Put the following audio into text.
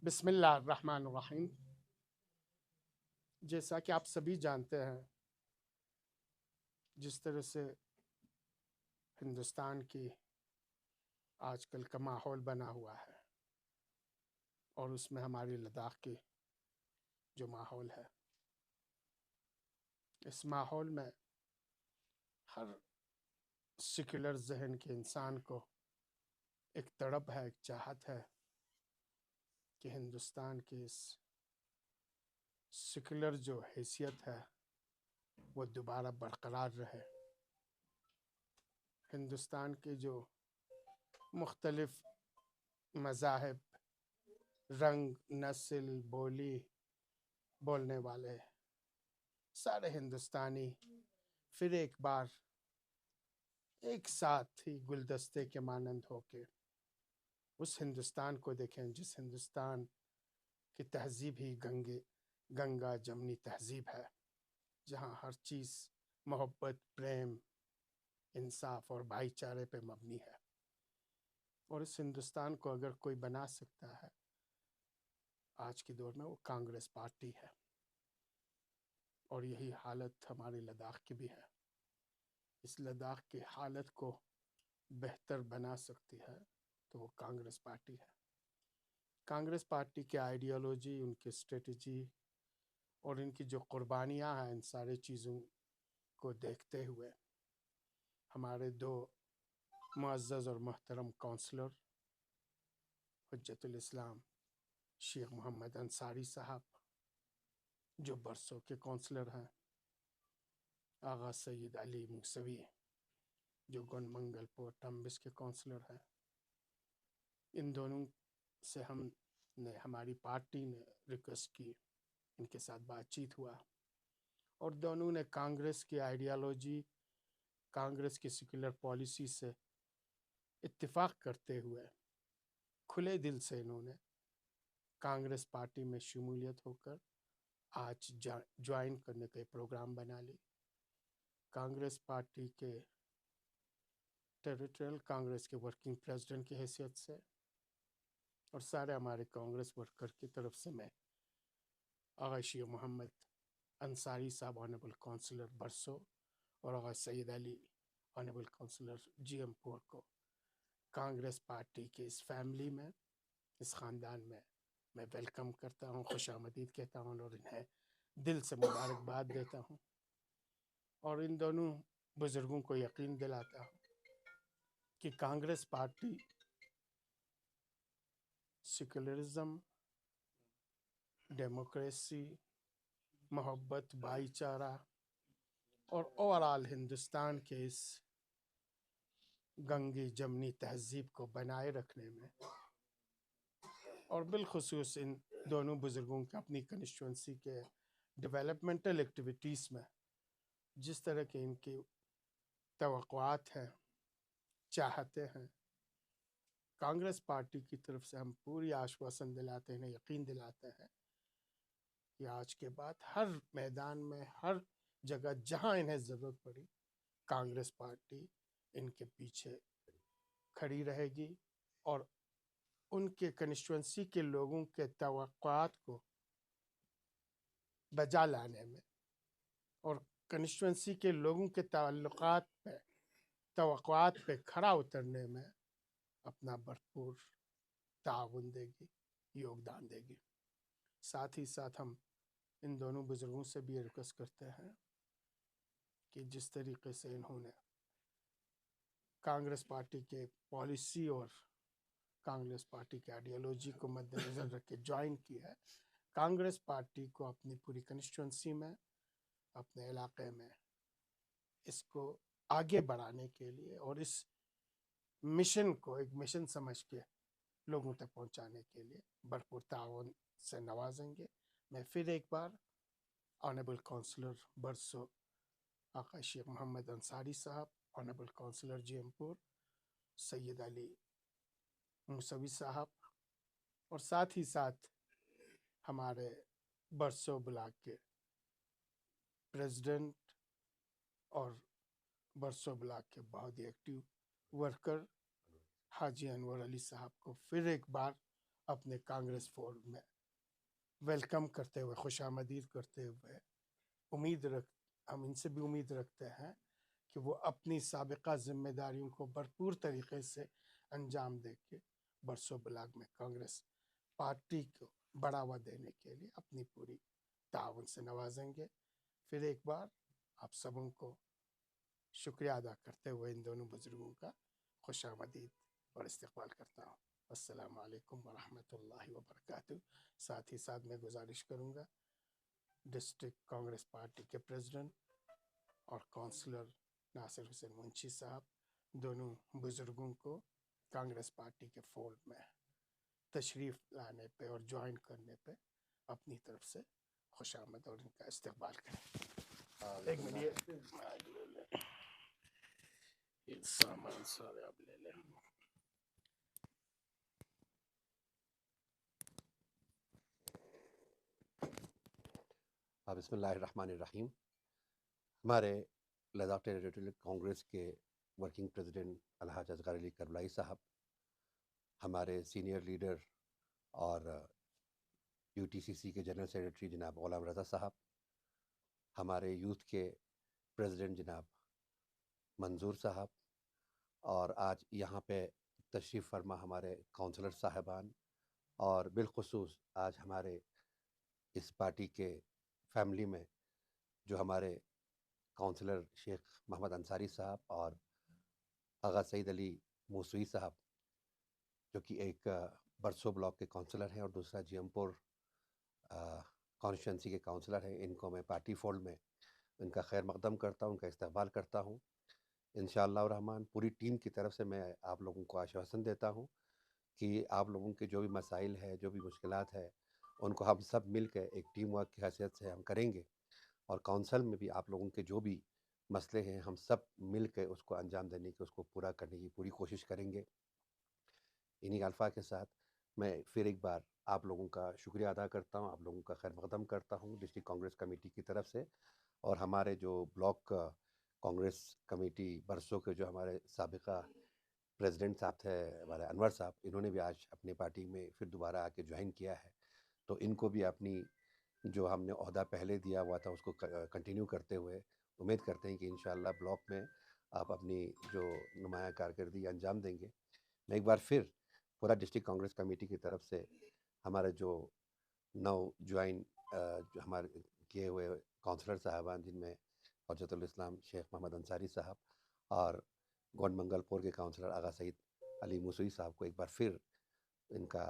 बिस्मिल्लाह रहमान रहीम। जैसा कि आप सभी जानते हैं, जिस तरह से हिंदुस्तान की आजकल का माहौल बना हुआ है और उसमें हमारी लद्दाख की जो माहौल है, इस माहौल में हर सेक्युलर जहन के इंसान को एक तड़प है, एक चाहत है कि हिंदुस्तान की इस सेक्युलर जो हैसियत है वो दोबारा बरकरार रहे। हिंदुस्तान के जो मुख्तलिफ मज़ाहिब, रंग, नस्ल, बोली बोलने वाले सारे हिंदुस्तानी फिर एक बार एक साथ ही गुलदस्ते के मानंद होके उस हिंदुस्तान को देखें जिस हिंदुस्तान की तहजीब ही गंगा जमनी तहजीब है, जहाँ हर चीज़ मोहब्बत, प्रेम, इंसाफ और भाईचारे पे मबनी है। और इस हिंदुस्तान को अगर कोई बना सकता है आज के दौर में, वो कांग्रेस पार्टी है। और यही हालत हमारी लद्दाख की भी है। इस लद्दाख की हालत को बेहतर बना सकती है तो वो कांग्रेस पार्टी है। कांग्रेस पार्टी की आइडियोलॉजी, उनकी स्ट्रेटजी और इनकी जो कुर्बानियाँ हैं, इन सारी चीज़ों को देखते हुए हमारे दो मुअज़्ज़ज़ और मोहतरम काउंसलर हुज्जतुल इस्लाम शेख मोहम्मद अंसारी साहब, जो बरसों के काउंसलर हैं, आगा सैयद अली मूसवी, जो गनमंगलपुर टम्बिस के काउंसलर हैं, इन दोनों से हमारी पार्टी ने रिक्वेस्ट की, इनके साथ बातचीत हुआ और दोनों ने कांग्रेस की आइडियोलॉजी, कांग्रेस की सेक्युलर पॉलिसी से इत्तेफाक करते हुए खुले दिल से इन्होंने कांग्रेस पार्टी में शमूलियत होकर आज ज्वाइन करने का प्रोग्राम बना ली। कांग्रेस पार्टी के टेरिटोरियल कांग्रेस के वर्किंग प्रेसिडेंट की हैसियत से और सारे हमारे कांग्रेस वर्कर की तरफ से मैं आगा शेख मोहम्मद अंसारी साहब, ऑनरेबल काउंसलर बरसो, और Agha Syed Ali, honourable councillor GM4 को कांग्रेस पार्टी के इस फैमिली में, इस ख़ानदान में मैं वेलकम करता हूँ, खुशामदीद कहता हूँ और इन्हें दिल से मुबारकबाद देता हूँ। और इन दोनों बुज़ुर्गों को यकीन दिलाता हूँ कि कांग्रेस पार्टी सेक्युलरिज्म, डेमोक्रेसी, मोहब्बत, भाईचारा और ओवरऑल हिंदुस्तान के इस गंगी जमनी तहजीब को बनाए रखने में और बिलखुसूस इन दोनों बुज़ुर्गों के अपनी कंस्टिट्यूंसी के डेवलपमेंटल एक्टिविटीज़ में जिस तरह के इनकी तवक्कुआत हैं, चाहते हैं, कांग्रेस पार्टी की तरफ से हम पूरी आश्वासन दिलाते हैं, यकीन दिलाते हैं कि आज के बाद हर मैदान में, हर जगह जहां इन्हें ज़रूरत पड़ी, कांग्रेस पार्टी इनके पीछे खड़ी रहेगी और उनके कंस्टिट्यूंसी के लोगों के तवक्कुआत को बजा लाने में और कंस्टिट्यूंसी के लोगों के तवक्कुआत पे खरा उतरने में अपना भरपूर ताउन देगी, योगदान देगी। साथ ही साथ हम इन दोनों बुज़ुर्गों से भी रिक्वेस्ट करते हैं कि जिस तरीके से इन्होंने कांग्रेस पार्टी के पॉलिसी और कांग्रेस पार्टी की आइडियोलॉजी को मद्देनज़र रख के ज्वाइन की है, कांग्रेस पार्टी को अपनी पूरी कंस्टिट्यूंसी में, अपने इलाके में इसको आगे बढ़ाने के लिए और इस मिशन को एक मिशन समझ के लोगों तक पहुंचाने के लिए भरपूर ताउन से नवाजेंगे। मैं फिर एक बार ऑनरेबल काउंसलर बरसो आका शेख मोहम्मद अंसारी साहब, honourable councillor GM4 Syed Ali Moosavi साहब और साथ ही साथ हमारे बरसो ब्लॉक के प्रेसिडेंट और बरसो ब्लॉक के बहुत ही एक्टिव वर्कर हाजी अनवर अली साहब को फिर एक बार اپنے کانگریس فولڈ میں ویلکم کرتے ہوئے، خوش آمدید کرتے ہوئے ہم ان سے بھی امید رکھتے ہیں کہ وہ اپنی سابقہ ذمہ داریوں کو بھرپور طریقے سے انجام دے کے برسوں بلاگ میں کانگریس پارٹی کو بڑھاوا دینے کے لیے اپنی پوری تعاون سے نوازیں گے۔ پھر ایک بار آپ سبوں کو شکریہ ادا کرتے ہوئے ان دونوں بزرگوں کا خوش آمدید اور استقبال کرتا ہوں۔ السلام علیکم ورحمۃ اللہ وبرکاتہ۔ ساتھ ہی ساتھ میں گزارش کروں گا ڈسٹرکٹ کانگریس پارٹی کے پریزیڈنٹ اور کونسلر ناصر حسین منشی صاحب دونوں بزرگوں کو کانگریس پارٹی کے فولڈ میں تشریف لانے پہ اور جوائن کرنے پہ اپنی طرف سے خوش آمد اور ان کا استقبال کریں۔ ایک منٹ یہ سامان سارے آپ لے لیں۔ بسم اللہ الرحمن الرحیم۔ ہمارے لداخ ٹیریٹوریل کانگریس کے ورکنگ پریزیڈنٹ الحاج اصغر علی کربلائی صاحب، ہمارے سینئر لیڈر اور یو ٹی سی سی کے جنرل سیکریٹری جناب غلام رضا صاحب، ہمارے یوتھ کے پریزیڈنٹ جناب منظور صاحب، اور آج یہاں پہ تشریف فرما ہمارے کونسلر صاحبان، اور بالخصوص آج ہمارے اس پارٹی کے فیملی میں جو ہمارے کونسلر شیخ محمد انصاری صاحب اور آغا سعید علی موسوی صاحب، جو کہ ایک برسو بلاک کے کونسلر ہیں اور دوسرا جی ایم پور کانسٹیچوئنسی کے کونسلر ہیں، ان کو میں پارٹی فولڈ میں ان کا خیر مقدم کرتا ہوں، ان کا استقبال کرتا ہوں۔ انشاءاللہ الرحمن پوری ٹیم کی طرف سے میں آپ لوگوں کو آشواسن دیتا ہوں کہ آپ لوگوں کے جو بھی مسائل ہے، جو بھی مشکلات ہے، ان کو ہم سب مل کے ایک ٹیم ورک کی حیثیت سے ہم کریں گے، اور کونسل میں بھی آپ لوگوں کے جو بھی مسئلے ہیں ہم سب مل کے اس کو انجام دینے کی، اس کو پورا کرنے کی پوری کوشش کریں گے۔ انہی الفاظ کے ساتھ میں پھر ایک بار آپ لوگوں کا شکریہ ادا کرتا ہوں، آپ لوگوں کا خیر مقدم کرتا ہوں ڈسٹرکٹ کانگریس کمیٹی کی طرف سے، اور ہمارے جو بلاک کانگریس کمیٹی برسوں کے جو ہمارے سابقہ پریزیڈنٹ صاحب تھے ہمارے انور صاحب، انہوں نے بھی آج اپنی پارٹی میں پھر دوبارہ آ کے جوائن کیا ہے، تو ان کو بھی اپنی جو ہم نے عہدہ پہلے دیا ہوا تھا اس کو کنٹینیو کرتے ہوئے امید کرتے ہیں کہ انشاءاللہ بلاک میں آپ اپنی جو نمایاں کارکردگی انجام دیں گے۔ میں ایک بار پھر پورا ڈسٹرکٹ کانگریس کمیٹی کی طرف سے ہمارے جو نو جوائن جو ہمارے کیے ہوئے کونسلر صاحبان، جن میں حجت الاسلام شیخ محمد انصاری صاحب اور گونڈ منگل پور کے کونسلر آغا سعید علی موسوی صاحب کو ایک بار پھر ان کا